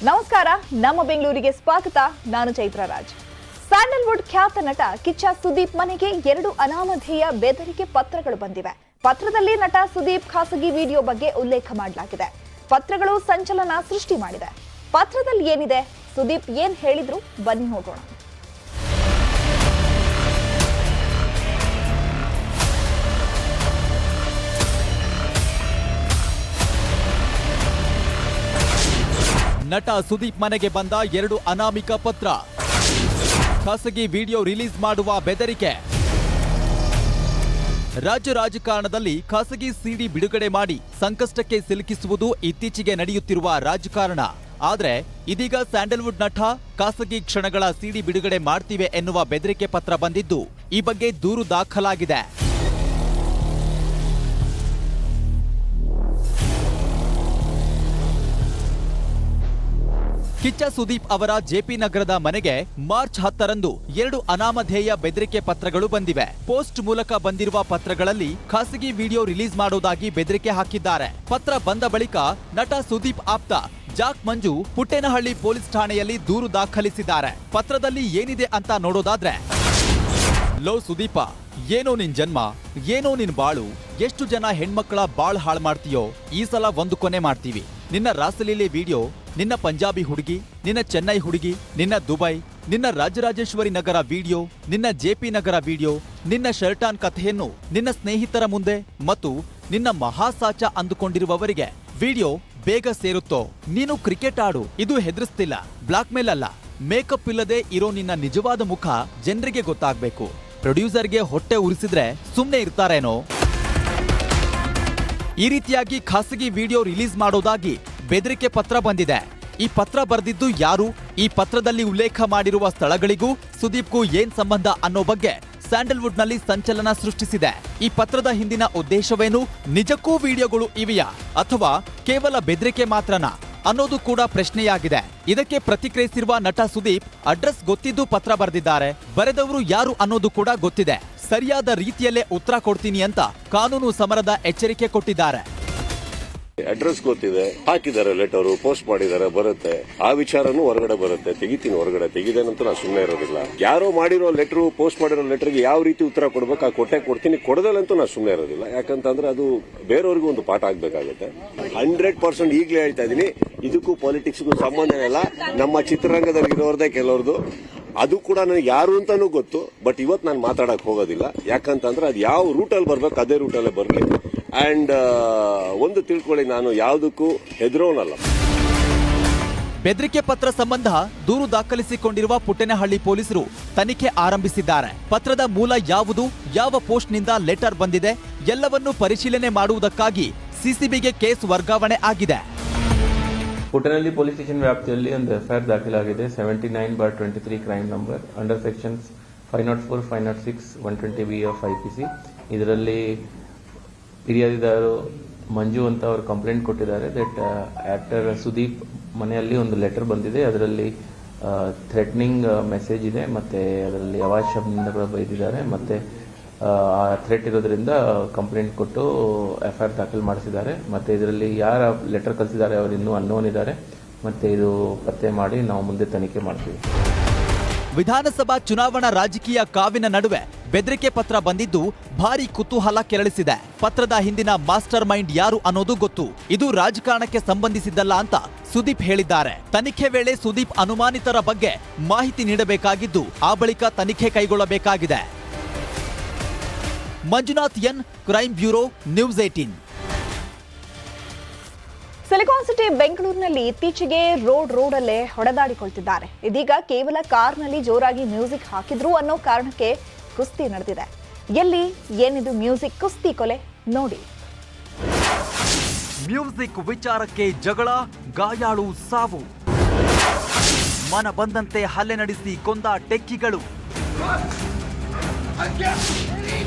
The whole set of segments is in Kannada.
ನಮಸ್ಕಾರ, ನಮ್ಮ ಬೆಂಗಳೂರಿಗೆ ಸ್ವಾಗತ. ನಾನು ಚೈತ್ರ ರಾಜ್. ಸ್ಯಾಂಡಲ್ವುಡ್ ಖ್ಯಾತ ನಟ ಕಿಚ್ಚ ಸುದೀಪ್ ಮನೆಗೆ 2 ಅನಾಮಧೇಯ ಬೆದರಿಕೆ ಪತ್ರಗಳು ಬಂದಿವೆ. ಪತ್ರದಲ್ಲಿ ನಟ ಸುದೀಪ್ ಖಾಸಗಿ ವಿಡಿಯೋ ಬಗ್ಗೆ ಉಲ್ಲೇಖ ಮಾಡಲಾಗಿದೆ. ಪತ್ರಗಳು ಸಂಚಲನ ಸೃಷ್ಟಿ ಮಾಡಿದೆ. ಪತ್ರದಲ್ಲಿ ಏನಿದೆ, ಸುದೀಪ್ ಏನ್ ಹೇಳಿದ್ರು, ಬನ್ನಿ ನೋಡೋಣ. ನಟ ಸುದೀಪ್ ಮನೆಗೆ ಬಂದ 2 ಅನಾಮಿಕ ಪತ್ರ. ಖಾಸಗಿ ವಿಡಿಯೋ ರಿಲೀಸ್ ಮಾಡುವ ಬೆದರಿಕೆ. ರಾಜ್ಯ ರಾಜಕಾರಣದಲ್ಲಿ ಖಾಸಗಿ ಸಿಡಿ ಬಿಡುಗಡೆ ಮಾಡಿ ಸಂಕಷ್ಟಕ್ಕೆ ಸಿಲುಕಿಸುವುದು ಇತ್ತೀಚೆಗೆ ನಡೆಯುತ್ತಿರುವ ರಾಜಕಾರಣ. ಆದ್ರೆ ಇದೀಗ ಸ್ಯಾಂಡಲ್ವುಡ್ ನಟ ಖಾಸಗಿ ಕ್ಷಣಗಳ ಸಿಡಿ ಬಿಡುಗಡೆ ಮಾಡ್ತಿವೆ ಎನ್ನುವ ಬೆದರಿಕೆ ಪತ್ರ ಬಂದಿದ್ದು, ಈ ಬಗ್ಗೆ ದೂರು ದಾಖಲಾಗಿದೆ. ಕಿಚ್ಚ ಸುದೀಪ್ ಅವರ ಜೆಪಿ ನಗರದ ಮನೆಗೆ ಮಾರ್ಚ್ 10ರಂದು 2 ಅನಾಮಧೇಯ ಬೆದರಿಕೆ ಪತ್ರಗಳು ಬಂದಿವೆ. ಪೋಸ್ಟ್ ಮೂಲಕ ಬಂದಿರುವ ಪತ್ರಗಳಲ್ಲಿ ಖಾಸಗಿ ವಿಡಿಯೋ ರಿಲೀಸ್ ಮಾಡೋದಾಗಿ ಬೆದರಿಕೆ ಹಾಕಿದ್ದಾರೆ. ಪತ್ರ ಬಂದ ಬಳಿಕ ನಟ ಸುದೀಪ್ ಆಪ್ತ ಜಾಕ್ ಮಂಜು ಪುಟ್ಟೇನಹಳ್ಳಿ ಪೊಲೀಸ್ ಠಾಣೆಯಲ್ಲಿ ದೂರು ದಾಖಲಿಸಿದ್ದಾರೆ. ಪತ್ರದಲ್ಲಿ ಏನಿದೆ ಅಂತ ನೋಡೋದಾದ್ರೆ, ಲೋ ಸುದೀಪ, ಏನೋ ನಿನ್ ಜನ್ಮ, ಏನೋ ನಿನ್ ಬಾಳು, ಎಷ್ಟು ಜನ ಹೆಣ್ಮಕ್ಳ ಬಾಳ್ ಹಾಳು ಮಾಡ್ತೀಯೋ, ಈ ಸಲ ಒಂದು ಕೊನೆ ಮಾಡ್ತೀವಿ. ನಿನ್ನ ರಾಸಲೀಲೆ ವಿಡಿಯೋ, ನಿನ್ನ ಪಂಜಾಬಿ ಹುಡುಗಿ, ನಿನ್ನ ಚೆನ್ನೈ ಹುಡುಗಿ, ನಿನ್ನ ದುಬೈ, ನಿನ್ನ ರಾಜರಾಜೇಶ್ವರಿ ನಗರ ವಿಡಿಯೋ, ನಿನ್ನ ಜೆಪಿ ನಗರ ವಿಡಿಯೋ, ನಿನ್ನ ಶರ್ಟಾನ್ ಕಥೆಯನ್ನು ನಿನ್ನ ಸ್ನೇಹಿತರ ಮುಂದೆ ಮತ್ತು ನಿನ್ನ ಮಹಾಸಾಚ ಅಂದುಕೊಂಡಿರುವವರಿಗೆ ವಿಡಿಯೋ ಬೇಗ ಸೇರುತ್ತೋ. ನೀನು ಕ್ರಿಕೆಟ್ ಆಡು, ಇದು ಹೆದರಿಸ್ತಿಲ್ಲ, ಬ್ಲಾಕ್ ಮೇಲ್ ಅಲ್ಲ. ಮೇಕಪ್ ಇಲ್ಲದೆ ಇರೋ ನಿನ್ನ ನಿಜವಾದ ಮುಖ ಜನರಿಗೆ ಗೊತ್ತಾಗ್ಬೇಕು. ಪ್ರೊಡ್ಯೂಸರ್ಗೆ ಹೊಟ್ಟೆ ಉರಿಸಿದ್ರೆ ಸುಮ್ನೆ ಇರ್ತಾರೇನೋ? ಈ ರೀತಿಯಾಗಿ ಖಾಸಗಿ ವಿಡಿಯೋ ರಿಲೀಸ್ ಮಾಡೋದಾಗಿ ಬೆದರಿಕೆ ಪತ್ರ ಬಂದಿದೆ. ಈ ಪತ್ರ ಬರೆದಿದ್ದು ಯಾರು, ಈ ಪತ್ರದಲ್ಲಿ ಉಲ್ಲೇಖ ಮಾಡಿರುವ ಸ್ಥಳಗಳಿಗೂ ಸುದೀಪ್ಗೂ ಏನ್ ಸಂಬಂಧ ಅನ್ನೋ ಬಗ್ಗೆ ಸ್ಯಾಂಡಲ್ವುಡ್ ನಲ್ಲಿ ಸಂಚಲನ ಸೃಷ್ಟಿಸಿದೆ. ಈ ಪತ್ರದ ಹಿಂದಿನ ಉದ್ದೇಶವೇನು? ನಿಜಕ್ಕೂ ವಿಡಿಯೋಗಳು ಇವೆಯಾ ಅಥವಾ ಕೇವಲ ಬೆದರಿಕೆ ಮಾತ್ರನಾ ಅನ್ನೋದು ಕೂಡ ಪ್ರಶ್ನೆಯಾಗಿದೆ. ಇದಕ್ಕೆ ಪ್ರತಿಕ್ರಿಯಿಸಿರುವ ನಟ ಸುದೀಪ್, ಅಡ್ರೆಸ್ ಗೊತ್ತಿದ್ದು ಪತ್ರ ಬರೆದಿದ್ದಾರೆ, ಬರೆದವರು ಯಾರು ಅನ್ನೋದು ಕೂಡ ಗೊತ್ತಿದೆ, ಸರಿಯಾದ ರೀತಿಯಲ್ಲೇ ಉತ್ತರ ಕೊಡ್ತೀನಿ ಅಂತ ಕಾನೂನು ಸಮರದ ಎಚ್ಚರಿಕೆ ಕೊಟ್ಟಿದ್ದಾರೆ. ಅಡ್ರೆಸ್ ಗೊತ್ತಿದೆ, ಹಾಕಿದ್ದಾರೆ, ಲೆಟರ್ ಪೋಸ್ಟ್ ಮಾಡಿದ್ದಾರೆ, ಬರುತ್ತೆ. ಆ ವಿಚಾರನೂ ಹೊರಗಡೆ ಬರುತ್ತೆ. ತೆಗಿತೀನಿ, ಹೊರಗಡೆ ತೆಗಿದೇನಂತೂ ನಾನು ಸುಮ್ಮನೆ ಇರೋದಿಲ್ಲ. ಯಾರೋ ಮಾಡಿರೋ ಲೆಟರ್, ಪೋಸ್ಟ್ ಮಾಡಿರೋ ಲೆಟರ್ಗೆ ಯಾವ ರೀತಿ ಉತ್ತರ ಕೊಡ್ಬೇಕು ಆ ಕೊಟ್ಟೆ ಕೊಡ್ತೀನಿ. ಕೊಡದಲ್ಲಂತೂ ನಾನು ಸುಮ್ಮನೆ ಇರೋದಿಲ್ಲ. ಯಾಕಂತಂದ್ರೆ ಅದು ಬೇರೆಯವ್ರಿಗೂ ಒಂದು ಪಾಠ ಆಗ್ಬೇಕಾಗುತ್ತೆ. 100% ಈಗಲೇ ಹೇಳ್ತಾ ಇದೀನಿ, ಇದಕ್ಕೂ ಪಾಲಿಟಿಕ್ಸ್ಗೂ ಸಂಬಂಧ ಇಲ್ಲ. ನಮ್ಮ ಚಿತ್ರರಂಗದಲ್ಲಿ ಇರೋರ್ದೇ ಕೆಲವ್ರದ್ದು. ಅದು ಕೂಡ ನನಗೆ ಯಾರು ಅಂತಾನೂ ಗೊತ್ತು. ಬಟ್ ಇವತ್ತು ನಾನು ಮಾತಾಡಕ್ ಹೋಗೋದಿಲ್ಲ. ಯಾಕಂತಂದ್ರೆ ಅದು ಯಾವ ರೂಟಲ್ಲಿ ಬರ್ಬೇಕು ಅದೇ ರೂಟಲ್ಲೇ ಬರಲಿ. ಅಂಡ್ ಒಂದು ತಿಳ್ಕೊಳ್ಳಿ, ನಾನು ಯಾವುದಕ್ಕೂ ಹೆದರೋನಲ್ಲ. ಬೆದರಿಕೆ ಪತ್ರ ಸಂಬಂಧ ದೂರು ದಾಖಲಿಸಿಕೊಂಡಿರುವ ಪುಟ್ಟೇನಹಳ್ಳಿ ಪೊಲೀಸರು ತನಿಖೆ ಆರಂಭಿಸಿದ್ದಾರೆ. ಪತ್ರದ ಮೂಲ ಯಾವುದು, ಯಾವ ಪೋಸ್ಟ್ನಿಂದ ಲೆಟರ್ ಬಂದಿದೆ, ಎಲ್ಲವನ್ನೂ ಪರಿಶೀಲನೆ ಮಾಡುವುದಕ್ಕಾಗಿ ಸಿಸಿಬಿಗೆ ಕೇಸ್ ವರ್ಗಾವಣೆ ಆಗಿದೆ. ಪುಟ್ಟೇನಹಳ್ಳಿ ಪೊಲೀಸ್ ಸ್ಟೇಷನ್ ವ್ಯಾಪ್ತಿಯಲ್ಲಿ ಒಂದು ಎಫ್ಐಆರ್ ದಾಖಲಾಗಿದೆ. 79/23 crime number under sections 504, 506, 120B of IPC. ಇದರಲ್ಲಿ ಫಿರ್ಯಾದಿದಾರರು ಮಂಜು ಅಂತ ಅವರು ಕಂಪ್ಲೇಂಟ್ ಕೊಟ್ಟಿದ್ದಾರೆ ದಟ್ ಆಕ್ಟರ್ ಸುದೀಪ್ ಮನೆಯಲ್ಲಿ ಒಂದು ಲೆಟರ್ ಬಂದಿದೆ. ಅದರಲ್ಲಿ ಥ್ರೆಟ್ನಿಂಗ್ ಮೆಸೇಜ್ ಇದೆ, ಮತ್ತೆ ಅದರಲ್ಲಿ ಅವಾಚ್ಯದಿಂದ ಕೂಡ ಬೈದಿದ್ದಾರೆ. ಮತ್ತೆ ಆ ಥ್ರೆಟ್ ಇರೋದ್ರಿಂದ ಕಂಪ್ಲೇಂಟ್ ಕೊಟ್ಟು ಎಫ್ಐಆರ್ ದಾಖಲು ಮಾಡಿಸಿದ್ದಾರೆ. ಮತ್ತೆ ಇದರಲ್ಲಿ ಯಾರ ಲೆಟರ್ ಕಳಿಸಿದ್ದಾರೆ ಅವರು ಇನ್ನೂ ಅನ್ನೋನ್ ಇದ್ದಾರೆ. ಮತ್ತೆ ಇದು ಪತ್ತೆ ಮಾಡಿ ನಾವು ಮುಂದೆ ತನಿಖೆ ಮಾಡ್ತೀವಿ. ವಿಧಾನಸಭಾ ಚುನಾವಣಾ ರಾಜಕೀಯ ಕಾವಿನ ನಡುವೆ ಬೆದರಿಕೆ ಪತ್ರ ಬಂದಿದ್ದು ಭಾರಿ ಕುತೂಹಲ ಕೆರಳಿಸಿದೆ. ಪತ್ರದ ಹಿಂದಿನ ಮಾಸ್ಟರ್ ಮೈಂಡ್ ಯಾರು ಅನ್ನೋದು ಗೊತ್ತು. ಇದು ರಾಜಕಾರಣಕ್ಕೆ ಸಂಬಂಧಿಸಿದ್ದಲ್ಲ ಅಂತ ಸುದೀಪ್ ಹೇಳಿದ್ದಾರೆ. ತನಿಖೆ ವೇಳೆ ಸುದೀಪ್ ಅನುಮಾನಿತರ ಬಗ್ಗೆ ಮಾಹಿತಿ ನೀಡಬೇಕಾಗಿದ್ದು, ಆ ಬಳಿಕ ತನಿಖೆ ಕೈಗೊಳ್ಳಬೇಕಾಗಿದೆ. Manjunath N, crime bureau, news 18. Silicon city ಬೆಂಗಳೂರಿನಲ್ಲಿ ಇತ್ತೀಚೆಗೆ ರೋಡಲ್ಲೇ ಹೊಡೆದಾಡಿಕೊಳ್ತಿದ್ದಾರೆ. ಇದೀಗ ಕೇವಲ ಕಾರ್ನಲ್ಲಿ ಜೋರಾಗಿ ಮ್ಯೂಸಿಕ್ ಹಾಕಿದ್ರು ಅನ್ನೋ ಕಾರಣಕ್ಕೆ ಕುಸ್ತಿ ನಡೆದಿದೆ. ಎಲ್ಲಿ ಏನಿದು ಮ್ಯೂಸಿಕ್ ಕುಸ್ತಿ ಕೊಲೆ ನೋಡಿ. ಮ್ಯೂಸಿಕ್ ವಿಚಾರಕ್ಕೆ ಜಗಳ, ಗಾಯಾಳು ಸಾವು, ಮನ ಬಂದಂತೆ ಹಲ್ಲೆ ನಡೆಸಿ ಕೊಂದ ಟೆಕ್ಕಿಗಳು.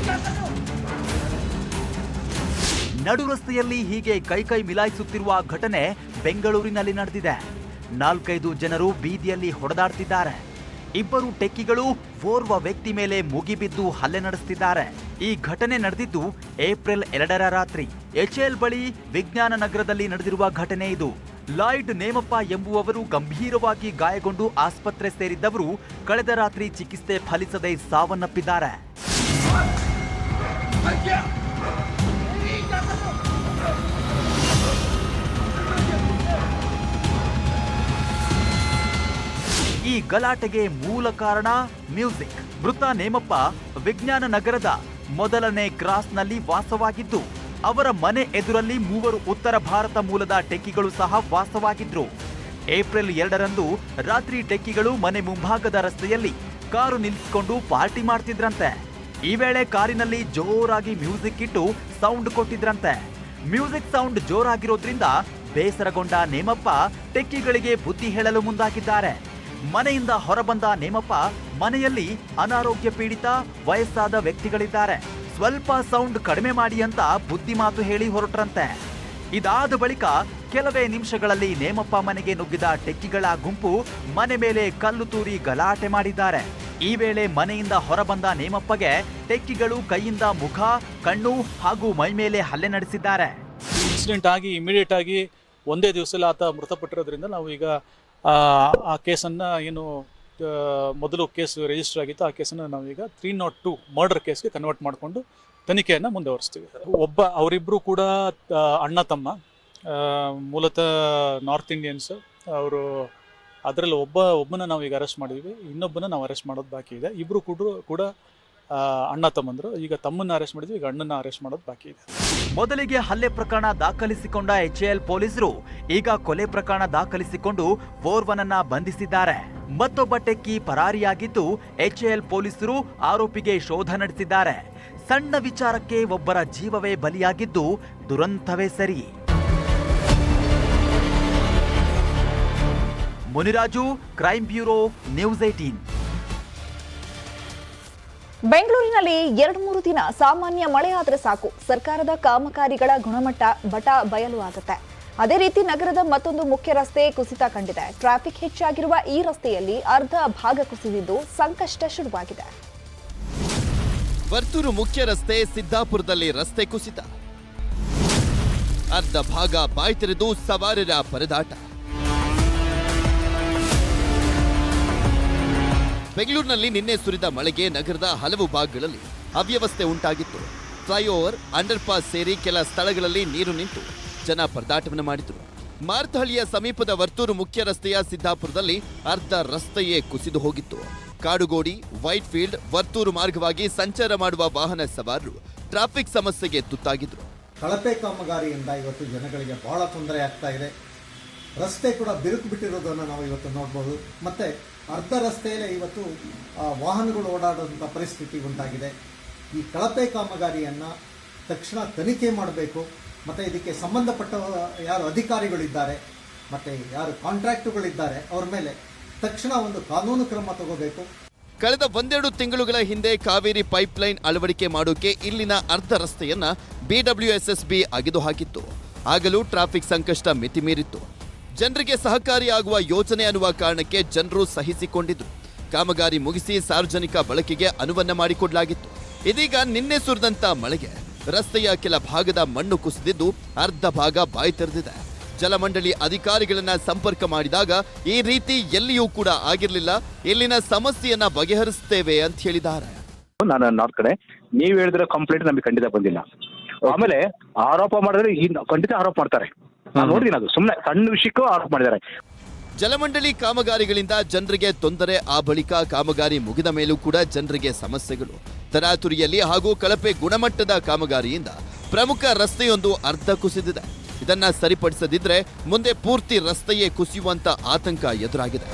ನಡು ರಸ್ತೆಯಲ್ಲಿ ಹೀಗೆ ಕೈ ಮಿಲಾಯಿಸುತ್ತಿರುವ ಘಟನೆ ಬೆಂಗಳೂರಿನಲ್ಲಿ ನಡೆದಿದೆ. 4-5 ಜನರು ಬೀದಿಯಲ್ಲಿ ಹೊಡೆದಾಡ್ತಿದ್ದಾರೆ. ಇಬ್ಬರು ಟೆಕ್ಕಿಗಳು ಓರ್ವ ವ್ಯಕ್ತಿ ಮೇಲೆ ಮುಗಿಬಿದ್ದು ಹಲ್ಲೆ ನಡೆಸುತ್ತಿದ್ದಾರೆ. ಈ ಘಟನೆ ನಡೆದಿದ್ದು ಏಪ್ರಿಲ್ 2ರ ರಾತ್ರಿ HL ಬಳಿ ವಿಜ್ಞಾನ ನಗರದಲ್ಲಿ ನಡೆದಿರುವ ಘಟನೆ ಇದು. ಲಾಯ್ಡ್ ನೇಮಪ್ಪ ಎಂಬುವವರು ಗಂಭೀರವಾಗಿ ಗಾಯಗೊಂಡು ಆಸ್ಪತ್ರೆ ಸೇರಿದ್ದವರು ಕಳೆದ ರಾತ್ರಿ ಚಿಕಿತ್ಸೆ ಫಲಿಸದೆ ಸಾವನ್ನಪ್ಪಿದ್ದಾರೆ. ಈ ಗಲಾಟೆಗೆ ಮೂಲ ಕಾರಣ ಮ್ಯೂಸಿಕ್. ಮೃತ ನೇಮಪ್ಪ ವಿಜ್ಞಾನ ನಗರದ ಮೊದಲನೇ ಕ್ರಾಸ್ನಲ್ಲಿ ವಾಸವಾಗಿದ್ದು, ಅವರ ಮನೆ ಎದುರಲ್ಲಿ 3 ಉತ್ತರ ಭಾರತ ಮೂಲದ ಟೆಕ್ಕಿಗಳು ಸಹ ವಾಸವಾಗಿದ್ರು. ಏಪ್ರಿಲ್ 2ರಂದು ರಾತ್ರಿ ಟೆಕ್ಕಿಗಳು ಮನೆ ಮುಂಭಾಗದ ರಸ್ತೆಯಲ್ಲಿ ಕಾರು ನಿಲ್ಲಿಸಿಕೊಂಡು ಪಾರ್ಟಿ ಮಾಡ್ತಿದ್ರಂತೆ. ಈ ವೇಳೆ ಕಾರಿನಲ್ಲಿ ಜೋರಾಗಿ ಮ್ಯೂಸಿಕ್ ಇಟ್ಟು ಸೌಂಡ್ ಕೊಟ್ಟಿದ್ರಂತೆ. ಮ್ಯೂಸಿಕ್ ಸೌಂಡ್ ಜೋರಾಗಿರೋದ್ರಿಂದ ಬೇಸರಗೊಂಡ ನೇಮಪ್ಪ ಟೆಕ್ಕಿಗಳಿಗೆ ಬುದ್ಧಿ ಹೇಳಲು ಮುಂದಾಗಿದ್ದಾರೆ. ಮನೆಯಿಂದ ಹೊರಬಂದ ನೇಮಪ್ಪ ಮನೆಯಲ್ಲಿ ಅನಾರೋಗ್ಯ ಪೀಡಿತ ವಯಸ್ಸಾದ ವ್ಯಕ್ತಿಗಳಿದ್ದಾರೆ, ಸ್ವಲ್ಪ ಸೌಂಡ್ ಕಡಿಮೆ ಮಾಡಿ ಅಂತ ಬುದ್ಧಿ ಮಾತು ಹೇಳಿ ಹೊರಟ್ರಂತೆ. ಇದಾದ ಬಳಿಕ ಕೆಲವೇ ನಿಮಿಷಗಳಲ್ಲಿ ನೇಮಪ್ಪ ಮನೆಗೆ ನುಗ್ಗಿದ ಟೆಕ್ಕಿಗಳ ಗುಂಪು ಮನೆ ಮೇಲೆ ಕಲ್ಲು ತೂರಿ ಗಲಾಟೆ ಮಾಡಿದ್ದಾರೆ. ಈ ವೇಳೆ ಮನೆಯಿಂದ ಹೊರಬಂದ ನೇಮಪ್ಪಗೆ ಟೆಕ್ಕಿಗಳು ಕೈಯಿಂದ ಮುಖ, ಕಣ್ಣು ಹಾಗೂ ಮೈ ಮೇಲೆ ಹಲ್ಲೆ ನಡೆಸಿದ್ದಾರೆ. ಇನ್ಸಿಡೆಂಟ್ ಆಗಿ ಇಮಿಡಿಯೇಟ್ ಆಗಿ ಒಂದೇ ದಿವಸದಲ್ಲಿ ಆತ ಮೃತಪಟ್ಟಿರೋದ್ರಿಂದ ನಾವು ಈಗ ಆ ಕೇಸನ್ನು ಏನು ಮೊದಲು ಕೇಸ್ ರಿಜಿಸ್ಟರ್ ಆಗಿತ್ತು ಆ ಕೇಸನ್ನು ನಾವೀಗ 302 ಮರ್ಡರ್ ಕೇಸ್ಗೆ ಕನ್ವರ್ಟ್ ಮಾಡಿಕೊಂಡು ತನಿಖೆಯನ್ನು ಮುಂದುವರಿಸ್ತೀವಿ. ಅವರಿಬ್ಬರು ಕೂಡ ಅಣ್ಣ ತಮ್ಮ, ಮೂಲತಃ ನಾರ್ತ್ ಇಂಡಿಯನ್ಸ್ ಅವರು. ಅದರಲ್ಲಿ ಒಬ್ಬನ ನಾವು ಈಗ ಅರೆಸ್ಟ್ ಮಾಡಿದ್ವಿ, ಇನ್ನೊಬ್ಬನ ನಾವು ಅರೆಸ್ಟ್ ಮಾಡೋದು ಬಾಕಿ ಇದೆ. ಇಬ್ಬರು ಕೂಡ ಅಣ್ಣ ತಮ್ಮಂದರು. ಈಗ ತಮ್ಮನ್ನ ಅರೆಸ್ಟ್ ಮಾಡಿದ್ವಿ, ಈಗ ಅಣ್ಣನ ಅರೆಸ್ಟ್ ಮಾಡೋದು ಬಾಕಿ ಇದೆ. ಮೊದಲಿಗೆ ಹಲ್ಲೆ ಪ್ರಕರಣ ದಾಖಲಿಸಿಕೊಂಡ HAL ಪೊಲೀಸರು ಈಗ ಕೊಲೆ ಪ್ರಕರಣ ದಾಖಲಿಸಿಕೊಂಡು ಓರ್ವನನ್ನ ಬಂಧಿಸಿದ್ದಾರೆ. ಮತ್ತೊಬ್ಬ ಟೆಕ್ಕಿ ಪರಾರಿಯಾಗಿದ್ದು HAL ಪೊಲೀಸರು ಆರೋಪಿಗೆ ಶೋಧ ನಡೆಸಿದ್ದಾರೆ. ಸಣ್ಣ ವಿಚಾರಕ್ಕೆ ಒಬ್ಬರ ಜೀವವೇ ಬಲಿಯಾಗಿದ್ದು ದುರಂತವೇ ಸರಿ. Muniraju, crime bureau, news 18. ಬೆಂಗಳೂರಿನಲ್ಲಿ 2-3 ದಿನ ಸಾಮಾನ್ಯ ಮಳೆಯಾದರೆ ಸಾಕು, ಸರ್ಕಾರದ ಕಾಮಗಾರಿಗಳ ಗುಣಮಟ್ಟ ಬಯಲು ಆಗುತ್ತೆ. ಅದೇ ರೀತಿ ನಗರದ ಮತ್ತೊಂದು ಮುಖ್ಯ ರಸ್ತೆ ಕುಸಿತ ಕಂಡಿದೆ. ಟ್ರಾಫಿಕ್ ಹೆಚ್ಚಾಗಿರುವ ಈ ರಸ್ತೆಯಲ್ಲಿ ಅರ್ಧ ಭಾಗ ಕುಸಿದಿದ್ದು ಸಂಕಷ್ಟ ಶುರುವಾಗಿದೆ. ವರ್ತೂರು ಮುಖ್ಯ ರಸ್ತೆ ಸಿದ್ದಾಪುರದಲ್ಲಿ ರಸ್ತೆ ಕುಸಿತ, ಅರ್ಧ ಭಾಗ ಬಾಯಿ ತೆರೆದು ಸವಾರರ ಪರದಾಟ. ಬೆಂಗಳೂರಿನಲ್ಲಿ ನಿನ್ನೆ ಸುರಿದ ಮಳೆಗೆ ನಗರದ ಹಲವು ಭಾಗಗಳಲ್ಲಿ ಅವ್ಯವಸ್ಥೆ ಉಂಟಾಗಿತ್ತು. ಫ್ಲೈಓವರ್, ಅಂಡರ್ ಪಾಸ್ ಸೇರಿ ಕೆಲ ಸ್ಥಳಗಳಲ್ಲಿ ನೀರು ನಿಂತು ಜನ ಪರದಾಟವನ್ನು ಮಾಡಿದರು. ಮಾರತಹಳ್ಳಿಯ ಸಮೀಪದ ವರ್ತೂರು ಮುಖ್ಯ ರಸ್ತೆಯ ಸಿದ್ದಾಪುರದಲ್ಲಿ ಅರ್ಧ ರಸ್ತೆಯೇ ಕುಸಿದು ಹೋಗಿತ್ತು. ಕಾಡುಗೋಡಿ, ವೈಟ್ ಫೀಲ್ಡ್, ವರ್ತೂರು ಮಾರ್ಗವಾಗಿ ಸಂಚಾರ ಮಾಡುವ ವಾಹನ ಸವಾರರು ಟ್ರಾಫಿಕ್ ಸಮಸ್ಯೆಗೆ ತುತ್ತಾಗಿದ್ರು. ಕಳಪೆ ಕಾಮಗಾರಿಯಿಂದ ಇವತ್ತು ಜನಗಳಿಗೆ ಬಹಳ ತೊಂದರೆ ಆಗ್ತಾ ಇದೆ. ರಸ್ತೆ ಕೂಡ ಬಿರುಕು ಬಿಟ್ಟಿರೋದನ್ನು ನಾವು ಇವತ್ತು ನೋಡ್ಬೋದು. ಮತ್ತೆ ಅರ್ಧ ರಸ್ತೆಯಲ್ಲೇ ಇವತ್ತು ವಾಹನಗಳು ಓಡಾಡುವಂಥ ಪರಿಸ್ಥಿತಿ ಉಂಟಾಗಿದೆ. ಈ ಕಳಪೆ ಕಾಮಗಾರಿಯನ್ನು ತಕ್ಷಣ ತನಿಖೆ ಮಾಡಬೇಕು. ಮತ್ತು ಇದಕ್ಕೆ ಸಂಬಂಧಪಟ್ಟ ಯಾರು ಅಧಿಕಾರಿಗಳಿದ್ದಾರೆ ಮತ್ತು ಯಾರು ಕಾಂಟ್ರಾಕ್ಟುಗಳಿದ್ದಾರೆ ಅವ್ರ ಮೇಲೆ ತಕ್ಷಣ ಒಂದು ಕಾನೂನು ಕ್ರಮ ತಗೋಬೇಕು. ಕಳೆದ 1-2 ತಿಂಗಳುಗಳ ಹಿಂದೆ ಕಾವೇರಿ ಪೈಪ್ಲೈನ್ ಅಳವಡಿಕೆ ಮಾಡೋಕೆ ಇಲ್ಲಿನ ಅರ್ಧ ರಸ್ತೆಯನ್ನ BWSSB ಅಗೆದು ಹಾಕಿತ್ತು. ಆಗಲೂ ಟ್ರಾಫಿಕ್ ಸಂಕಷ್ಟ ಮಿತಿಮೀರಿತ್ತು. ಜನರಿಗೆ ಸಹಕಾರಿಯಾಗುವ ಯೋಜನೆ ಅನ್ನುವ ಕಾರಣಕ್ಕೆ ಜನರು ಸಹಿಸಿಕೊಂಡಿದ್ರು. ಕಾಮಗಾರಿ ಮುಗಿಸಿ ಸಾರ್ವಜನಿಕ ಬಳಕೆಗೆ ಅನುವನ್ನ ಮಾಡಿಕೊಡಲಾಗಿತ್ತು. ಇದೀಗ ನಿನ್ನೆ ಸುರಿದಂತ ಮಳೆಗೆ ರಸ್ತೆಯ ಕೆಲ ಭಾಗದ ಮಣ್ಣು ಕುಸಿದಿದ್ದು ಅರ್ಧ ಭಾಗ ಬಾಯಿ ತೆರೆದಿದೆ. ಜಲಮಂಡಳಿ ಅಧಿಕಾರಿಗಳನ್ನ ಸಂಪರ್ಕ ಮಾಡಿದಾಗ ಈ ರೀತಿ ಎಲ್ಲಿಯೂ ಕೂಡ ಆಗಿರಲಿಲ್ಲ, ಇಲ್ಲಿನ ಸಮಸ್ಯೆಯನ್ನ ಬಗೆಹರಿಸುತ್ತೇವೆ ಅಂತ ಹೇಳಿದ್ದಾರೆ. ನಾನು ನಾರ್ತ್ ಕಡೆ ನೀವು ಹೇಳಿದ್ರೆ ಕಂಪ್ಲೇಂಟ್ ನಮಗೆ ಖಂಡಿತ ಬಂದಿಲ್ಲ. ಆಮೇಲೆ ಆರೋಪ ಮಾಡಿದ್ರೆ ಖಂಡಿತ ಆರೋಪ ಮಾಡ್ತಾರೆ. ನಾನು ನೋಡಿದ್ದೀನಿ, ಅದು ಸುಮ್ಮನೆ ಸಣ್ಣ ವಿಷಯಕ್ಕೂ ಆರೋಪ ಮಾಡಿದ್ದಾರೆ. ಜಲಮಂಡಳಿ ಕಾಮಗಾರಿಗಳಿಂದ ಜನರಿಗೆ ತೊಂದರೆ. ಆ ಬಳಿಕ ಕಾಮಗಾರಿ ಮುಗಿದ ಮೇಲೂ ಕೂಡ ಜನರಿಗೆ ಸಮಸ್ಯೆಗಳು. ತರಾತುರಿಯಲ್ಲಿ ಹಾಗೂ ಕಳಪೆ ಗುಣಮಟ್ಟದ ಕಾಮಗಾರಿಯಿಂದ ಪ್ರಮುಖ ರಸ್ತೆಯೊಂದು ಅರ್ಧ ಕುಸಿದಿದೆ. ಇದನ್ನ ಸರಿಪಡಿಸದಿದ್ರೆ ಮುಂದೆ ಪೂರ್ತಿ ರಸ್ತೆಯೇ ಕುಸಿಯುವಂತ ಆತಂಕ ಎದುರಾಗಿದೆ.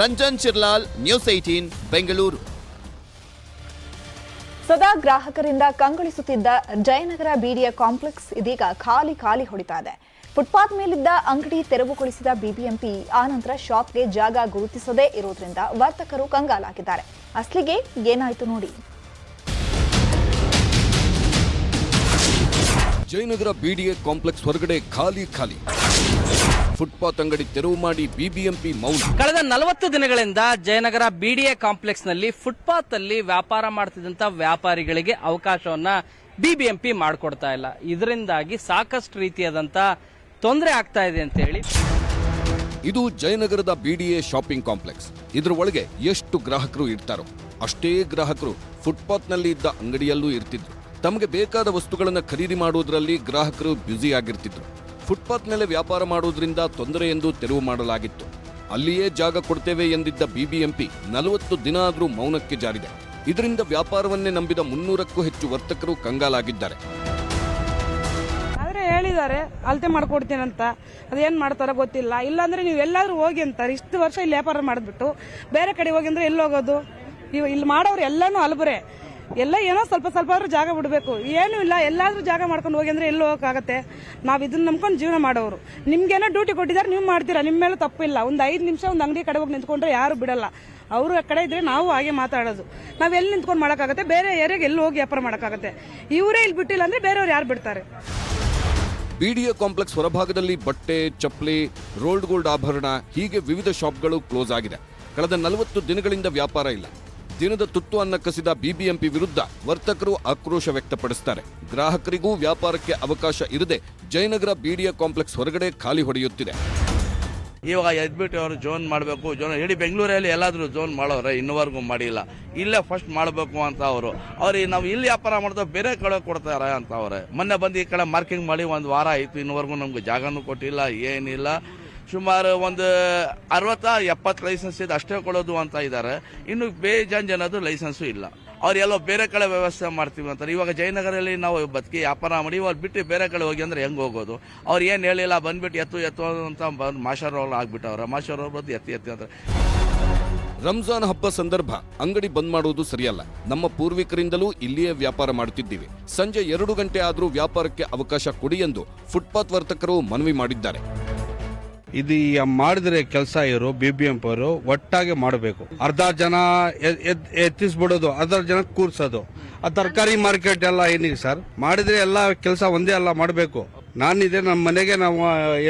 ರಂಜನ್ ಚಿರ್ಲಾಲ್, ನ್ಯೂಸ್ 18, ಬೆಂಗಳೂರು. ಸದಾ ಗ್ರಾಹಕರಿಂದ ಕಂಗೊಳಿಸುತ್ತಿದ್ದ ಜಯನಗರ BDA ಕಾಂಪ್ಲೆಕ್ಸ್ ಇದೀಗ ಖಾಲಿ ಹೊಡಿತಾ ಇದೆ. ಫುಟ್ಪಾತ್ ಮೇಲಿದ್ದ ಅಂಗಡಿ ತೆರವುಗೊಳಿಸಿದ BBMP ಆನಂತರ ಶಾಪ್ಗೆ ಜಾಗ ಗುರುತಿಸದೇ ಇರೋದ್ರಿಂದ ವರ್ತಕರು ಕಂಗಾಲಾಗಿದ್ದಾರೆ. ಅಸ್ಲಿಗೆ ಏನಾಯ್ತು ನೋಡಿ. ಜಯನಗರ BDA ಕಾಂಪ್ಲೆಕ್ಸ್ ಹೊರಗಡೆ ಖಾಲಿ ಫುಟ್ಪಾತ್ ಅಂಗಡಿ ತೆರವು ಮಾಡಿ BBMP ಮೌನ. ಕಳೆದ 40 ದಿನಗಳಿಂದ ಜಯನಗರ BDA ಕಾಂಪ್ಲೆಕ್ಸ್ ನಲ್ಲಿ ಫುಟ್ಪಾತ್ ಅಲ್ಲಿ ವ್ಯಾಪಾರ ಮಾಡ್ತಿದ್ದಂತ ವ್ಯಾಪಾರಿಗಳಿಗೆ ಅವಕಾಶವನ್ನ BBMP ಮಾಡಿಕೊಡ್ತಾ ಇಲ್ಲ. ಇದರಿಂದಾಗಿ ಸಾಕಷ್ಟು ರೀತಿಯಾದಂತ ತೊಂದರೆ ಆಗ್ತಾ ಇದೆ ಅಂತ ಹೇಳಿ. ಇದು ಜಯನಗರದ ಬಿಡಿಎ ಶಾಪಿಂಗ್ ಕಾಂಪ್ಲೆಕ್ಸ್. ಇದರ ಒಳಗೆ ಎಷ್ಟು ಗ್ರಾಹಕರು ಇರ್ತಾರೋ ಅಷ್ಟೇ ಗ್ರಾಹಕರು ಫುಟ್ಪಾತ್ನಲ್ಲಿ ಇದ್ದ ಅಂಗಡಿಯಲ್ಲೂ ಇರ್ತಿದ್ರು. ತಮಗೆ ಬೇಕಾದ ವಸ್ತುಗಳನ್ನು ಖರೀದಿ ಮಾಡುವುದರಲ್ಲಿ ಗ್ರಾಹಕರು ಬ್ಯುಸಿ ಆಗಿರ್ತಿದ್ರು. ಫುಟ್ಪಾತ್ ಮೇಲೆ ವ್ಯಾಪಾರ ಮಾಡುವುದರಿಂದ ತೊಂದರೆ ಎಂದು ತೆರವು ಮಾಡಲಾಗಿತ್ತು. ಅಲ್ಲಿಯೇ ಜಾಗ ಕೊಡ್ತೇವೆ ಎಂದಿದ್ದ ಬಿಬಿಎಂಪಿ 40 ದಿನ ಆದರೂ ಮೌನಕ್ಕೆ ಜಾರಿದೆ. ಇದರಿಂದ ವ್ಯಾಪಾರವನ್ನೇ ನಂಬಿದ 300ಕ್ಕೂ ಹೆಚ್ಚು ವರ್ತಕರು ಕಂಗಾಲಾಗಿದ್ದಾರೆ. ಹೇಳಿದ್ದಾರೆ ಅಳತೆ ಮಾಡ್ಕೊಡ್ತೀನಿ ಅಂತ, ಅದೇನು ಮಾಡ್ತಾರೋ ಗೊತ್ತಿಲ್ಲ. ಇಲ್ಲಾಂದ್ರೆ ನೀವು ಎಲ್ಲಾದ್ರೂ ಹೋಗಿ ಅಂತಾರೆ. ಇಷ್ಟು ವರ್ಷ ಇಲ್ಲಿ ವ್ಯಾಪಾರ ಮಾಡಿಬಿಟ್ಟು ಬೇರೆ ಕಡೆ ಹೋಗಿ ಅಂದ್ರೆ ಎಲ್ಲಿ ಹೋಗೋದು? ಇಲ್ಲಿ ಮಾಡೋರು ಎಲ್ಲಾನು ಅಲ್ಬರೆ, ಎಲ್ಲ ಏನೋ ಸ್ವಲ್ಪ ಆದ್ರೂ ಜಾಗ ಬಿಡಬೇಕು. ಏನೂ ಇಲ್ಲ, ಎಲ್ಲಾದ್ರೂ ಜಾಗ ಮಾಡ್ಕೊಂಡು ಹೋಗಿ ಅಂದ್ರೆ ಎಲ್ಲಿ ಹೋಗೋಕ್ಕಾಗತ್ತೆ? ನಾವು ಇದನ್ನ ನಂಬ್ಕೊಂಡು ಜೀವನ ಮಾಡೋರು. ನಿಮ್ಗೇನೋ ಡ್ಯೂಟಿ ಕೊಟ್ಟಿದ್ದಾರೆ, ನೀವು ಮಾಡ್ತೀರಾ, ನಿಮ್ಮ ಮೇಲೆ ತಪ್ಪಿಲ್ಲ. ಒಂದು 5 ನಿಮಿಷ ಒಂದು ಅಂಗಡಿ ಕಡೆ ಹೋಗಿ ನಿಂತ್ಕೊಂಡ್ರೆ ಯಾರು ಬಿಡಲ್ಲ. ಅವರು ಆ ಕಡೆ ಇದ್ರೆ ನಾವು ಹಾಗೆ ಮಾತಾಡೋದು. ನಾವು ಎಲ್ಲಿ ನಿಂತ್ಕೊಂಡು ಮಾಡೋಕ್ಕಾಗತ್ತೆ? ಬೇರೆ ಏರಿಯಾಗೆ ಎಲ್ಲಿ ಹೋಗಿ ವ್ಯಾಪಾರ ಮಾಡೋಕ್ಕಾಗತ್ತೆ? ಇವರೇ ಇಲ್ಲಿ ಬಿಟ್ಟಿಲ್ಲ ಅಂದ್ರೆ ಬೇರೆಯವ್ರು ಯಾರು ಬಿಡ್ತಾರೆ? ಬಿಡಿಎ ಕಾಂಪ್ಲೆಕ್ಸ್ ಹೊರಭಾಗದಲ್ಲಿ ಬಟ್ಟೆ, ಚಪ್ಪಲಿ, ರೋಲ್ಡ್ ಗೋಲ್ಡ್ ಆಭರಣ ಹೀಗೆ ವಿವಿಧ ಶಾಪ್ಗಳು ಕ್ಲೋಸ್ ಆಗಿದೆ. ಕಳೆದ 40 ದಿನಗಳಿಂದ ವ್ಯಾಪಾರ ಇಲ್ಲ. ದಿನದ ತುತ್ತು ಅನ್ನ ಕಸಿದ ಬಿಬಿಎಂಪಿ ವಿರುದ್ಧ ವರ್ತಕರು ಆಕ್ರೋಶ ವ್ಯಕ್ತಪಡಿಸುತ್ತಾರೆ. ಗ್ರಾಹಕರಿಗೂ ವ್ಯಾಪಾರಕ್ಕೆ ಅವಕಾಶ ಇರದೆ ಜಯನಗರ ಬಿಡಿಎ ಕಾಂಪ್ಲೆಕ್ಸ್ ಹೊರಗಡೆ ಖಾಲಿ ಹೊಡೆಯುತ್ತಿದೆ. ಇವಾಗ ಎದ್ಬಿಟ್ಟು ಅವರು ಜೋನ್ ಮಾಡಬೇಕು, ಜೋನ್ ಇಡೀ ಬೆಂಗಳೂರಲ್ಲಿ ಎಲ್ಲಾದರೂ ಜೋನ್ ಮಾಡೋರೆ, ಇನ್ನೂವರೆಗೂ ಮಾಡಿಲ್ಲ. ಇಲ್ಲೇ ಫಸ್ಟ್ ಮಾಡಬೇಕು ಅಂತ ಅವ್ರಿಗೆ ನಾವು ಇಲ್ಲಿ ವ್ಯಾಪಾರ ಮಾಡಿದ್ರೆ ಬೇರೆ ಕಡೆ ಕೊಡ್ತಾರೆ ಅಂತ ಅವ್ರೆ. ಮೊನ್ನೆ ಬಂದು ಈ ಕಡೆ ಮಾರ್ಕಿಂಗ್ ಮಾಡಿ 1 ವಾರ ಆಯಿತು, ಇನ್ನೂವರೆಗೂ ನಮ್ಗೆ ಜಾಗನೂ ಕೊಟ್ಟಿಲ್ಲ, ಏನಿಲ್ಲ. ಸುಮಾರು ಒಂದು 60-70 ಲೈಸೆನ್ಸ್ ಇದೆ ಅಷ್ಟೇ ಕೊಡೋದು ಅಂತ ಇದ್ದಾರೆ. ಇನ್ನು ಬೇಜಾನ್ ಜನದು ಲೈಸೆನ್ಸು ಇಲ್ಲ. ಅವ್ರೆಲ್ಲೋ ಬೇರೆ ಕಡೆ ವ್ಯವಸ್ಥೆ ಮಾಡ್ತೀವಿ ಅಂತಾರೆ. ಇವಾಗ ಜಯನಗರಲ್ಲಿ ನಾವು ಬದುಕಿ ವ್ಯಾಪಾರ ಮಾಡಿ ಅವ್ರು ಬಿಟ್ಟು ಬೇರೆ ಕಡೆ ಹೋಗಿ ಅಂದ್ರೆ ಹೆಂಗೆ ಹೋಗೋದು? ಅವ್ರು ಏನು ಹೇಳಿಲ್ಲ, ಬಂದ್ಬಿಟ್ಟು ಎತ್ತು ಅಂತ ಬಂದು ಮಾಷಾರವ್ರು ಆಗ್ಬಿಟ್ಟವ್ರೆ. ಮಾಷಾರವ್ರು ಬಂದು ಎತ್ತಿ ಅಂತ. ರಂಜಾನ್ ಹಬ್ಬ ಸಂದರ್ಭ ಅಂಗಡಿ ಬಂದ್ ಮಾಡುವುದು ಸರಿಯಲ್ಲ. ನಮ್ಮ ಪೂರ್ವಿಕರಿಂದಲೂ ಇಲ್ಲಿಯೇ ವ್ಯಾಪಾರ ಮಾಡುತ್ತಿದ್ದೀವಿ. ಸಂಜೆ 2 ಗಂಟೆ ಆದರೂ ವ್ಯಾಪಾರಕ್ಕೆ ಅವಕಾಶ ಕೊಡಿ ಎಂದು ಫುಟ್ಪಾತ್ ವರ್ತಕರು ಮನವಿ ಮಾಡಿದ್ದಾರೆ. ಇದು ಮಾಡಿದ್ರೆ ಕೆಲಸ ಇವರು ಬಿಬಿಎಂಪಿ ಅವರು ಒಟ್ಟಾಗಿ ಮಾಡಬೇಕು. ಅರ್ಧ ಜನ ಎತ್ತಿಸ್ಬಿಡೋದು, ಅರ್ಧ ಜನ ಕೂರ್ಸೋದು. ಆ ತರಕಾರಿ ಮಾರ್ಕೆಟ್ ಎಲ್ಲ ಏನಿದೆ ಸರ್, ಮಾಡಿದ್ರೆ ಎಲ್ಲ ಕೆಲಸ ಒಂದೇ ಅಲ್ಲ ಮಾಡಬೇಕು. ನಾನಿದೆ ನಮ್ಮ ಮನೆಗೆ ನಾವು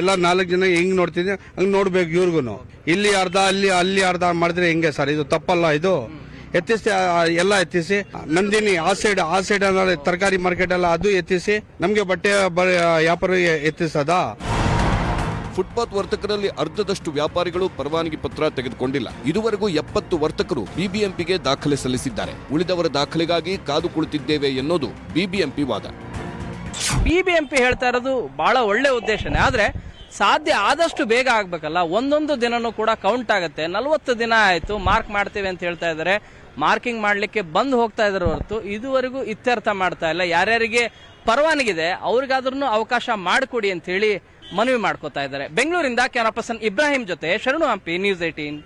ಎಲ್ಲ 4 ಜನ ಹೆಂಗ್ ನೋಡ್ತಿದ್ದೆ ಹಂಗ್ ನೋಡ್ಬೇಕು. ಇವ್ರಿಗೂ ಇಲ್ಲಿ ಅರ್ಧ ಅಲ್ಲಿ ಅರ್ಧ ಮಾಡಿದ್ರೆ ಹೆಂಗೆ ಸರ್? ಇದು ತಪ್ಪಲ್ಲ. ಇದು ಎತ್ತಿಸಿ ಎಲ್ಲ ಎತ್ತಿಸಿ. ನಂದಿನಿ ಆ ಸೈಡ್ ತರಕಾರಿ ಮಾರ್ಕೆಟ್ ಎಲ್ಲ ಅದು ಎತ್ತಿಸಿ ನಮ್ಗೆ ಬಟ್ಟೆ ವ್ಯಾಪಾರ ಎತ್ತಿಸದ. ಫುಟ್ಪಾತ್ ವರ್ತಕರಲ್ಲಿ ಅರ್ಧದಷ್ಟು ವ್ಯಾಪಾರಿಗಳು ಪರವಾನಗಿ ಪತ್ರ ತೆಗೆದುಕೊಂಡಿಲ್ಲ. ಇದುವರೆಗೂ 70 ವರ್ತಕರು ಬಿಬಿಎಂಪಿಗೆ ದಾಖಲೆ ಸಲ್ಲಿಸಿದ್ದಾರೆ. ಉಳಿದವರ ದಾಖಲೆಗಾಗಿ ಕಾದು ಕುಳಿತಿದ್ದೇವೆ ಎನ್ನುವುದು ಬಿಬಿಎಂಪಿ ವಾದ. ಬಿಬಿಎಂಪಿ ಹೇಳ್ತಾ ಇರೋದು ಬಹಳ ಒಳ್ಳೆ ಉದ್ದೇಶನೇ, ಆದ್ರೆ ಸಾಧ್ಯ ಆದಷ್ಟು ಬೇಗ ಆಗ್ಬೇಕಲ್ಲ. ಒಂದೊಂದು ದಿನನೂ ಕೂಡ ಕೌಂಟ್ ಆಗುತ್ತೆ. 40 ದಿನ ಆಯ್ತು ಮಾರ್ಕ್ ಮಾಡ್ತೇವೆ ಅಂತ ಹೇಳ್ತಾ ಇದ್ದಾರೆ. ಮಾರ್ಕಿಂಗ್ ಮಾಡ್ಲಿಕ್ಕೆ ಬಂದು ಹೋಗ್ತಾ ಇದಾರೆ ಹೊರತು ಇದುವರೆಗೂ ಇತ್ಯರ್ಥ ಮಾಡ್ತಾ ಇಲ್ಲ. ಯಾರ್ಯಾರಿಗೆ ಪರವಾನಗಿದೆ ಅವ್ರಿಗಾದ್ರೂ ಅವಕಾಶ ಮಾಡಿಕೊಡಿ ಅಂತ ಹೇಳಿ ಮನವಿ ಮಾಡ್ಕೋತಾ ಇದ್ದಾರೆ. ಬೆಂಗಳೂರಿಂದ ಕ್ಯಾಮರಾ ಪರ್ಸನ್ ಇಬ್ರಾಹಿಂ ಜೊತೆ ಶರಣು ಹಂಪಿ, ನ್ಯೂಸ್ 18.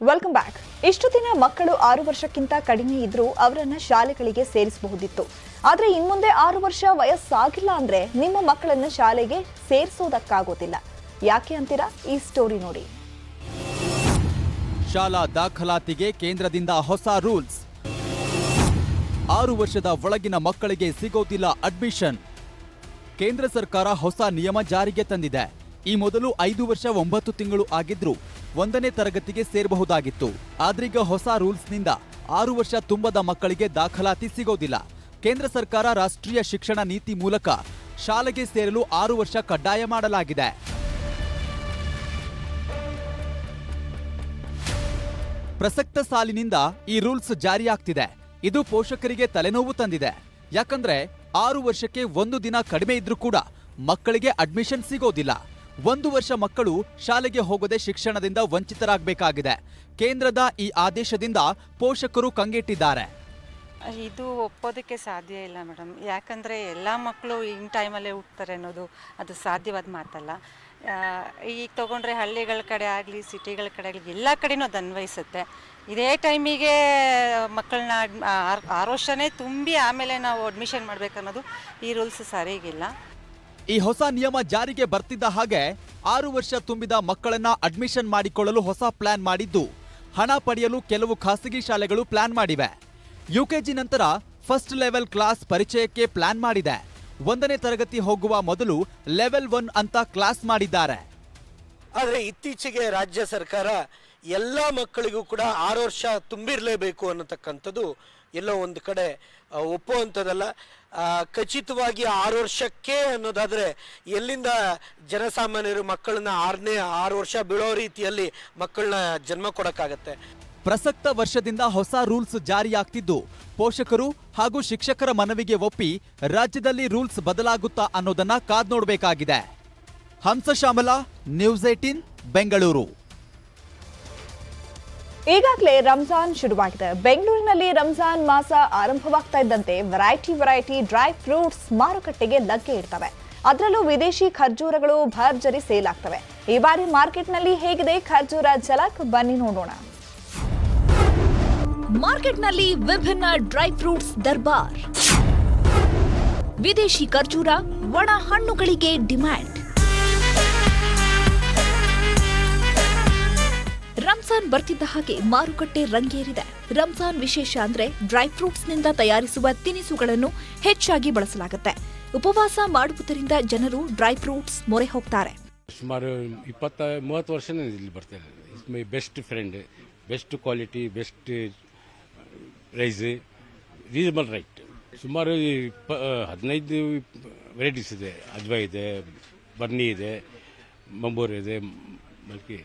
Welcome back. ಇಷ್ಟು ದಿನ ಮಕ್ಕಳು 6 ವರ್ಷಕ್ಕಿಂತ ಕಡಿಮೆ ಇದ್ರೂ ಅವರನ್ನ ಶಾಲೆಗಳಿಗೆ ಸೇರಿಸಬಹುದಿತ್ತು. ಆದ್ರೆ ಇನ್ಮುಂದೆ 6 ವರ್ಷ ವಯಸ್ಸಾಗಿಲ್ಲ ಅಂದ್ರೆ ನಿಮ್ಮ ಮಕ್ಕಳನ್ನ ಶಾಲೆಗೆ ಸೇರಿಸೋದಕ್ಕಾಗೋದಿಲ್ಲ. ಯಾಕೆ ಅಂತೀರಾ? ಈ ಸ್ಟೋರಿ ನೋಡಿ. ಶಾಲಾ ದಾಖಲಾತಿಗೆ ಕೇಂದ್ರದಿಂದ ಹೊಸ ರೂಲ್ಸ್. 6 ವರ್ಷದ ಒಳಗಿನ ಮಕ್ಕಳಿಗೆ ಸಿಗೋದಿಲ್ಲ ಅಡ್ಮಿಷನ್. ಕೇಂದ್ರ ಸರ್ಕಾರ ಹೊಸ ನಿಯಮ ಜಾರಿಗೆ ತಂದಿದೆ. ಈ ಮೊದಲು 5 ವರ್ಷ 9 ತಿಂಗಳು ಆಗಿದ್ರು 1ನೇ ತರಗತಿಗೆ ಸೇರಬಹುದಾಗಿತ್ತು. ಆದ್ರೀಗ ಹೊಸ ರೂಲ್ಸ್ನಿಂದ 6 ವರ್ಷ ತುಂಬದ ಮಕ್ಕಳಿಗೆ ದಾಖಲಾತಿ ಸಿಗೋದಿಲ್ಲ. ಕೇಂದ್ರ ಸರ್ಕಾರ ರಾಷ್ಟ್ರೀಯ ಶಿಕ್ಷಣ ನೀತಿ ಮೂಲಕ ಶಾಲೆಗೆ ಸೇರಲು 6 ವರ್ಷ ಕಡ್ಡಾಯ ಮಾಡಲಾಗಿದೆ. ಪ್ರಸಕ್ತ ಸಾಲಿನಿಂದ ಈ ರೂಲ್ಸ್ ಜಾರಿಯಾಗ್ತಿದೆ. ಇದು ಪೋಷಕರಿಗೆ ತಲೆನೋವು ತಂದಿದೆ. ಯಾಕಂದ್ರೆ 6 ವರ್ಷಕ್ಕೆ 1 ದಿನ ಕಡಿಮೆ ಇದ್ರೂ ಕೂಡ ಮಕ್ಕಳಿಗೆ ಅಡ್ಮಿಷನ್ ಸಿಗೋದಿಲ್ಲ. 1 ವರ್ಷ ಮಕ್ಕಳು ಶಾಲೆಗೆ ಹೋಗದೆ ಶಿಕ್ಷಣದಿಂದ ವಂಚಿತರಾಗಬೇಕಾಗಿದೆ. ಕೇಂದ್ರದ ಈ ಆದೇಶದಿಂದ ಪೋಷಕರು ಕಂಗೆಟ್ಟಿದ್ದಾರೆ. ಇದು ಒಪ್ಪೋದಕ್ಕೆ ಸಾಧ್ಯ ಇಲ್ಲ ಮೇಡಮ್. ಯಾಕಂದರೆ ಎಲ್ಲ ಮಕ್ಕಳು ಇನ್ ಟೈಮಲ್ಲೇ ಹುಡ್ತಾರೆ ಅನ್ನೋದು ಅದು ಸಾಧ್ಯವಾದ ಮಾತಲ್ಲ. ಈಗ ತೊಗೊಂಡ್ರೆ ಹಳ್ಳಿಗಳ ಕಡೆ ಆಗಲಿ ಸಿಟಿಗಳ ಕಡೆ ಆಗಲಿ ಎಲ್ಲ ಕಡೆನೂ ಅದು ಅನ್ವಯಿಸುತ್ತೆ. ಇದೇ ಟೈಮಿಗೆ ಮಕ್ಕಳನ್ನ 6 ವರ್ಷನೇ ತುಂಬಿ ಆಮೇಲೆ ನಾವು ಅಡ್ಮಿಷನ್ ಮಾಡಬೇಕನ್ನೋದು ಈ ರೂಲ್ಸ್ ಸರಿಗಿಲ್ಲ. ಈ ಹೊಸ ನಿಯಮ ಜಾರಿಗೆ ಬರ್ತಿದ್ದ ಹಾಗೆ 6 ವರ್ಷ ತುಂಬಿದ ಮಕ್ಕಳನ್ನ ಅಡ್ಮಿಷನ್ ಮಾಡಿಕೊಳ್ಳಲು ಹೊಸ ಪ್ಲಾನ್ ಮಾಡಿದ್ದು, ಹಣ ಪಡೆಯಲು ಕೆಲವು ಖಾಸಗಿ ಶಾಲೆಗಳು ಪ್ಲಾನ್ ಮಾಡಿವೆ. ಯುಕೆಜಿ ನಂತರ ಫಸ್ಟ್ ಲೆವೆಲ್ ಕ್ಲಾಸ್ ಪರಿಚಯಕ್ಕೆ ಪ್ಲಾನ್ ಮಾಡಿದೆ. 1ನೇ ತರಗತಿ ಹೋಗುವ ಮೊದಲು ಲೆವೆಲ್ 1 ಅಂತ ಕ್ಲಾಸ್ ಮಾಡಿದ್ದಾರೆ. ಆದರೆ ಇತ್ತೀಚೆಗೆ ರಾಜ್ಯ ಸರ್ಕಾರ ಎಲ್ಲ ಮಕ್ಕಳಿಗೂ ಕೂಡ 6 ವರ್ಷ ತುಂಬಿರಲೇಬೇಕು ಅನ್ನತಕ್ಕಂಥದ್ದು ಎಲ್ಲೋ ಒಂದು ಕಡೆ ಒಪ್ಪುವಂಥದ್ದಲ್ಲ. ಖಚಿತವಾಗಿ 6 ವರ್ಷಕ್ಕೆ ಅನ್ನೋದಾದರೆ ಎಲ್ಲಿಂದ ಜನಸಾಮಾನ್ಯರು ಮಕ್ಕಳನ್ನ 6 ವರ್ಷ ಬೀಳೋ ರೀತಿಯಲ್ಲಿ ಮಕ್ಕಳನ್ನ ಜನ್ಮ ಕೊಡೋಕ್ಕಾಗತ್ತೆ? ಪ್ರಸಕ್ತ ವರ್ಷದಿಂದ ಹೊಸ ರೂಲ್ಸ್ ಜಾರಿಯಾಗ್ತಿದ್ದು ಪೋಷಕರು ಹಾಗೂ ಶಿಕ್ಷಕರ ಮನವಿಗೆ ಒಪ್ಪಿ ರಾಜ್ಯದಲ್ಲಿ ರೂಲ್ಸ್ ಬದಲಾಗುತ್ತಾ ಅನ್ನೋದನ್ನ ಕಾದ್ ನೋಡಬೇಕಾಗಿದೆ. ಹಂಸಶ್ಯಾಮಲಾ, ನ್ಯೂಸ್ 18 ಬೆಂಗಳೂರು. ಈಗಾಗಲೇ ರಂಜಾನ್ ಶುರುವಾಗಿದೆ. ಬೆಂಗಳೂರಿನಲ್ಲಿ ರಂಜಾನ್ ಮಾಸ ಆರಂಭವಾಗ್ತಾ ಇದ್ದಂತೆ ವೆರೈಟಿ ಡ್ರೈ ಫ್ರೂಟ್ಸ್ ಮಾರುಕಟ್ಟೆಗೆ ಲಗ್ಗೆ ಇರ್ತವೆ. ಅದರಲ್ಲೂ ವಿದೇಶಿ ಖರ್ಜೂರಗಳು ಭರ್ಜರಿ ಸೇಲ್ ಆಗ್ತವೆ. ಈ ಬಾರಿ ಮಾರ್ಕೆಟ್ನಲ್ಲಿ ಹೇಗಿದೆ ಖರ್ಜೂರ ಝಲಕ್ ಬನ್ನಿ ನೋಡೋಣ. ಮಾರ್ಕೆಟ್ನಲ್ಲಿ ವಿಭಿನ್ನ ಡ್ರೈ ಫ್ರೂಟ್ಸ್ ದರ್ಬಾರ್. ವಿದೇಶಿ ಖರ್ಜೂರ, ಒಣ ಹಣ್ಣುಗಳಿಗೆ ಡಿಮ್ಯಾಂಡ್. ರಂಜಾನ್ ಬರ್ತಿದ್ದ ಹಾಗೆ ಮಾರುಕಟ್ಟೆ ರಂಗೇರಿದೆ. ರಂಜಾನ್ ವಿಶೇಷ ಅಂದ್ರೆ ಡ್ರೈ ಫ್ರೂಟ್ಸ್ ನಿಂದ ತಯಾರಿಸುವ ತಿನಿಸುಗಳನ್ನು ಹೆಚ್ಚಾಗಿ ಬಳಸಲಾಗುತ್ತೆ. ಉಪವಾಸ ಮಾಡುವುದರಿಂದ ಜನರು ಡ್ರೈ ಫ್ರೂಟ್ಸ್ ಮೊರೆ ಹೋಗ್ತಾರೆ. ಸುಮಾರು 20-30 ವರ್ಷನೇ ಇಲ್ಲಿ ಬರ್ತಾರೆ. My best friend, best quality, best price, reasonable right. ಸುಮಾರು 15 ವೆರೈಟೀಸ್ ಇದೆ. ಅಜ್ವಾ ಇದೆ, ಬರ್ನಿ ಇದೆ, ಮಂಬೂರ್ ಇದೆ, ಮಲ್ಕಿ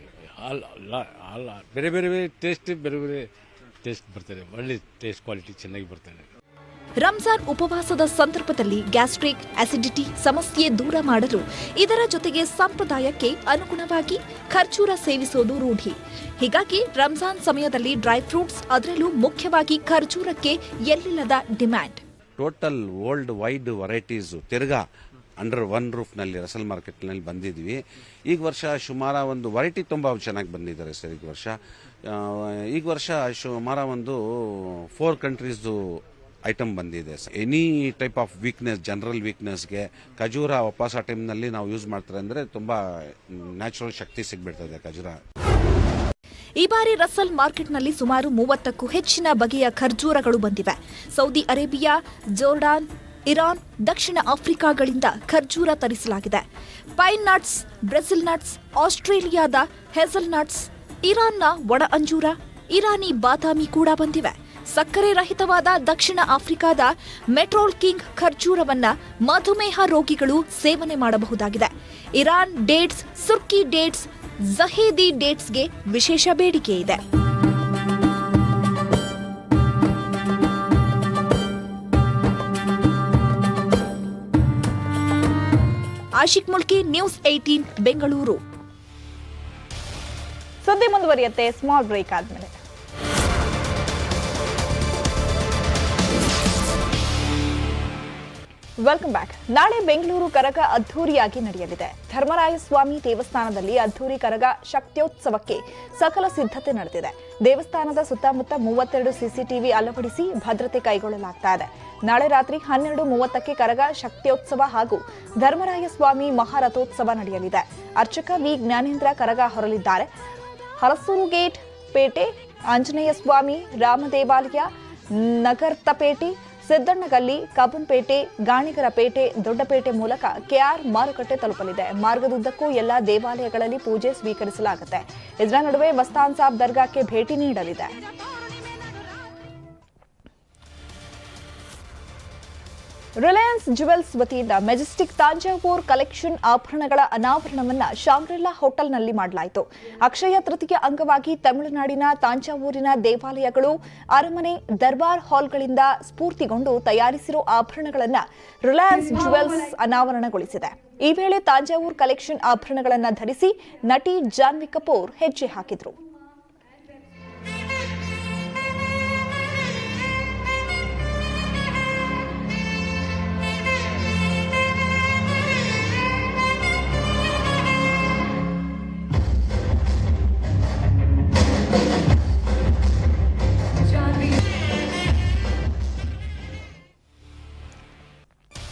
ಬೇರೆ ಬೇರೆ ಟೇಸ್ಟ್ ಬರ್ತಾರೆ. ಒಳ್ಳೆ ಟೇಸ್ಟ್ ಕ್ವಾಲಿಟಿ ಚೆನ್ನಾಗಿ ಬರ್ತಾರೆ. ರಂಜಾನ್ ಉಪವಾಸದ ಸಂದರ್ಭದಲ್ಲಿ ಗ್ಯಾಸ್ಟ್ರಿಕ್ ಅಸಿಡಿಟಿ ಸಮಸ್ಯೆ ದೂರ ಮಾಡಲು ಇದರ ಜೊತೆಗೆ ಸಂಪ್ರದಾಯಕ್ಕೆ ಅನುಗುಣವಾಗಿ ಖರ್ಜೂರ ಸೇವಿಸೋದು ರೂಢಿ. ಹೀಗಾಗಿ ರಂಜಾನ್ ಸಮಯದಲ್ಲಿ ಡ್ರೈ ಫ್ರೂಟ್ಸ್, ಅದರಲ್ಲೂ ಮುಖ್ಯವಾಗಿ ಖರ್ಜೂರಕ್ಕೆ ಎಲ್ಲಿಲ್ಲದ demand. Total world wide varieties ತಿರ್ಗಾ ಅಂಡರ್ ಒನ್ ರೂಫ್ನಲ್ಲಿ ರಸಲ್ ಮಾರ್ಕೆಟ್ನಲ್ಲಿ ಬಂದಿದ್ವಿ. ಈ ವರ್ಷ ಸುಮಾರು ಒಂದು ವೆರೈಟಿ ತುಂಬ ಚೆನ್ನಾಗಿ ಬಂದಿದ್ದಾರೆ ಸರ್. ಈ ವರ್ಷ ಸುಮಾರು ಒಂದು 4 ಕಂಟ್ರೀಸ್ದು ಐಟಮ್ ಬಂದಿದೆ. Any type of weakness, general ವೀಕ್ನೆಸ್ಗೆ ಖಜೂರ ವಾಪಸ್ ಆ ಟೈಮ್ನಲ್ಲಿ ನಾವು ಯೂಸ್ ಮಾಡ್ತಾರೆ ಅಂದರೆ ತುಂಬ ನ್ಯಾಚುರಲ್ ಶಕ್ತಿ ಸಿಗ್ಬಿಡ್ತದೆ ಖಜೂರ. ಈ ಬಾರಿ ರಸಲ್ ಮಾರ್ಕೆಟ್ನಲ್ಲಿ ಸುಮಾರು 30ಕ್ಕೂ ಹೆಚ್ಚಿನ ಬಗೆಯ ಖರ್ಜೂರಗಳು ಬಂದಿವೆ. ಸೌದಿ ಅರೇಬಿಯಾ, ಜೋರ್ಡಾನ್, ಇರಾನ್, ದಕ್ಷಿಣ ಆಫ್ರಿಕಾಗಳಿಂದ ಖರ್ಜೂರ ತರಿಸಲಾಗಿದೆ. ಪೈನ್ ನಟ್ಸ್, ಬ್ರೆಜಿಲ್ ನಟ್ಸ್, ಆಸ್ಟ್ರೇಲಿಯಾದ ಹೆಸಲ್ ನಟ್ಸ್, ಇರಾನ್ನ ಒಣ ಅಂಜೂರ, ಇರಾನಿ ಬಾದಾಮಿ ಕೂಡ ಬಂದಿವೆ. ಸಕ್ಕರೆ ರಹಿತವಾದ ದಕ್ಷಿಣ ಆಫ್ರಿಕಾದ ಮೆಟ್ರೋಲ್ ಕಿಂಗ್ ಖರ್ಜೂರವನ್ನ ಮಧುಮೇಹ ರೋಗಿಗಳು ಸೇವನೆ ಮಾಡಬಹುದಾಗಿದೆ. ಇರಾನ್ ಡೇಟ್ಸ್, ಸುರ್ಕಿ ಡೇಟ್ಸ್, ಝಹೇದಿ ಡೇಟ್ಸ್ಗೆ ವಿಶೇಷ ಬೇಡಿಕೆ ಇದೆ. ಆಶಿಕ್ ಮುಲ್ಕಿ, ನ್ಯೂಸ್ 18 ಬೆಂಗಳೂರು. ಸುದ್ದಿ ಮುಂದುವರಿಯುತ್ತೆ ಸ್ಮಾಲ್ ಬ್ರೇಕ್ ಆದ್ಮೇಲೆ. Welcome back. ನಾಳೆ ಬೆಂಗಳೂರು ಕರಗ ಅದ್ದೂರಿಯಾಗಿ ನಡೆಯಲಿದೆ. ಧರ್ಮರಾಯಸ್ವಾಮಿ ದೇವಸ್ಥಾನದಲ್ಲಿ ಅದ್ದೂರಿ ಕರಗ ಶಕ್ತ್ಯೋತ್ಸವಕ್ಕೆ ಸಕಲ ಸಿದ್ಧತೆ ನಡೆದಿದೆ. ದೇವಸ್ಥಾನದ ಸುತ್ತಮುತ್ತ 32 ಸಿಸಿಟಿವಿ ಅಳವಡಿಸಿ ಭದ್ರತೆ ಕೈಗೊಳ್ಳಲಾಗ್ತಾ ಇದೆ. ನಾಳೆ ರಾತ್ರಿ 12:30ಕ್ಕೆ ಕರಗ ಶಕ್ತ್ಯೋತ್ಸವ ಹಾಗೂ ಧರ್ಮರಾಯಸ್ವಾಮಿ ಮಹಾರಥೋತ್ಸವ ನಡೆಯಲಿದೆ. ಅರ್ಚಕ ವಿ ಜ್ಞಾನೇಂದ್ರ ಕರಗ ಹೊರಲಿದ್ದಾರೆ. ಹಲಸೂರು ಗೇಟ್, ಪೇಟೆ, ಆಂಜನೇಯ ಸ್ವಾಮಿ, ರಾಮ ದೇವಾಲಯ, ನಗರ್ತಪೇಟೆ, ಸಿದ್ದಣ್ಣಗಲ್ಲಿ, ಕಬ್ಬನ್ಪೇಟೆ, ಗಾಣಿಗರಪೇಟೆ, ದೊಡ್ಡಪೇಟೆ ಮೂಲಕ ಕೆಆರ್ ಮಾರುಕಟ್ಟೆ ತಲುಪಲಿದೆ. ಮಾರ್ಗದುದ್ದಕ್ಕೂ ಎಲ್ಲಾ ದೇವಾಲಯಗಳಲ್ಲಿ ಪೂಜೆ ಸ್ವೀಕರಿಸಲಾಗುತ್ತೆ. ಇದರ ನಡುವೆ ಮಸ್ತಾನ್ ಸಾಬ್ ದರ್ಗಾಕ್ಕೆ ಭೇಟಿ ನೀಡಲಿದೆ. ರಿಲಯನ್ಸ್ ಜುವೆಲ್ಸ್ ವತಿಯಿಂದ ಮೆಜೆಸ್ಟಿಕ್ ತಾಂಜಾವೂರ್ ಕಲೆಕ್ಷನ್ ಆಭರಣಗಳ ಅನಾವರಣವನ್ನ ಶಾಂಗ್ರಿಲಾ ಹೋಟೆಲ್ನಲ್ಲಿ ಮಾಡಲಾಯಿತು. ಅಕ್ಷಯ ತೃತೀಯ ಅಂಗವಾಗಿ ತಮಿಳುನಾಡಿನ ತಾಂಜಾವೂರಿನ ದೇವಾಲಯಗಳು, ಅರಮನೆ, ದರ್ಬಾರ್ ಹಾಲ್ಗಳಿಂದ ಸ್ಫೂರ್ತಿಗೊಂಡು ತಯಾರಿಸಿರುವ ಆಭರಣಗಳನ್ನು ರಿಲಯನ್ಸ್ ಜುವೆಲ್ಸ್ ಅನಾವರಣಗೊಳಿಸಿದೆ. ಈ ವೇಳೆ ತಾಂಜಾವೂರ್ ಕಲೆಕ್ಷನ್ ಆಭರಣಗಳನ್ನು ಧರಿಸಿ ನಟಿ ಜಾನ್ವಿ ಕಪೂರ್ ಹೆಜ್ಜೆ ಹಾಕಿದ್ರು.